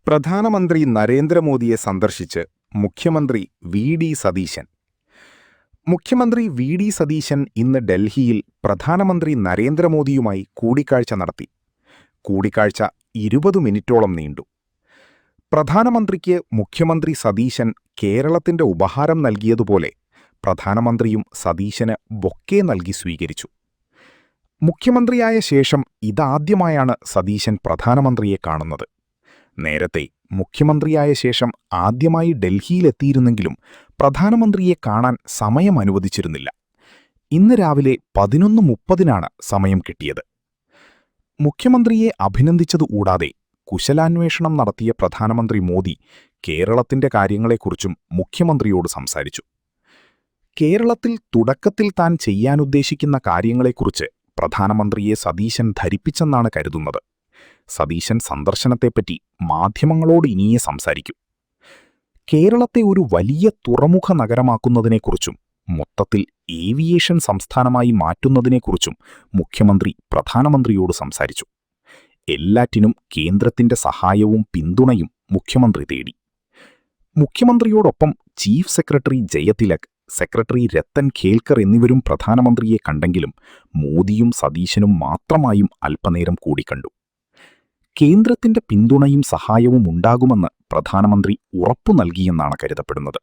പ്രധാനമന്ത്രി നരേന്ദ്രമോദിയെ സന്ദർശിച്ച് മുഖ്യമന്ത്രി വി.ഡി. സതീശൻ. മുഖ്യമന്ത്രി വി.ഡി. സതീശൻ ഇന്ന് ഡൽഹിയിൽ പ്രധാനമന്ത്രി നരേന്ദ്രമോദിയുമായി കൂടിക്കാഴ്ച നടത്തി. കൂടിക്കാഴ്ച 20 മിനിറ്റോളം നീണ്ടു. പ്രധാനമന്ത്രിക്ക് മുഖ്യമന്ത്രി സതീശൻ കേരളത്തിന്റെ ഉപഹാരം നൽകിയതുപോലെ പ്രധാനമന്ത്രിയും സതീശന് ബൊക്കെ നൽകി സ്വീകരിച്ചു. മുഖ്യമന്ത്രിയായ ശേഷം ഇതാദ്യമായാണ് സതീശൻ പ്രധാനമന്ത്രിയെ കാണുന്നത്. നേരത്തെ മുഖ്യമന്ത്രിയായ ശേഷം ആദ്യമായി ഡൽഹിയിലെത്തിയിരുന്നെങ്കിലും പ്രധാനമന്ത്രിയെ കാണാൻ സമയം അനുവദിച്ചിരുന്നില്ല. ഇന്ന് രാവിലെ 11:30-നാണ് സമയം കിട്ടിയത്. മുഖ്യമന്ത്രിയെ അഭിനന്ദിച്ചതുകൂടാതെ കുശലാന്വേഷണം നടത്തിയ പ്രധാനമന്ത്രി മോദി കേരളത്തിന്റെ കാര്യങ്ങളെക്കുറിച്ചും മുഖ്യമന്ത്രിയോട് സംസാരിച്ചു. കേരളത്തിൽ തുടക്കത്തിൽ താൻ ചെയ്യാനുദ്ദേശിക്കുന്ന കാര്യങ്ങളെക്കുറിച്ച് പ്രധാനമന്ത്രിയെ സതീശൻ ധരിപ്പിച്ചെന്നാണ് കരുതുന്നത്. സതീശൻ സന്ദർശനത്തെപ്പറ്റി മാധ്യമങ്ങളോട് ഇനിയേ സംസാരിക്കൂ. കേരളത്തെ ഒരു വലിയ തുറമുഖ നഗരമാക്കുന്നതിനെക്കുറിച്ചും മൊത്തത്തിൽ ഏവിയേഷൻ സംസ്ഥാനമായി മാറ്റുന്നതിനെക്കുറിച്ചും മുഖ്യമന്ത്രി പ്രധാനമന്ത്രിയോട് സംസാരിച്ചു. എല്ലാറ്റിനും കേന്ദ്രത്തിന്റെ സഹായവും പിന്തുണയും മുഖ്യമന്ത്രി തേടി. മുഖ്യമന്ത്രിയോടൊപ്പം chief secretary Jayathilak, secretary Rathan Khelkar എന്നിവരും പ്രധാനമന്ത്രിയെ കണ്ടെങ്കിലും മോദിയും സതീശനും മാത്രമായും അല്പനേരം കൂടിക്കണ്ടു. കേന്ദ്രത്തിന്റെ പിന്തുണയും സഹായവും ഉണ്ടാകുമെന്ന് പ്രധാനമന്ത്രി ഉറപ്പു നൽകിയെന്നാണ് കരുതപ്പെടുന്നത്.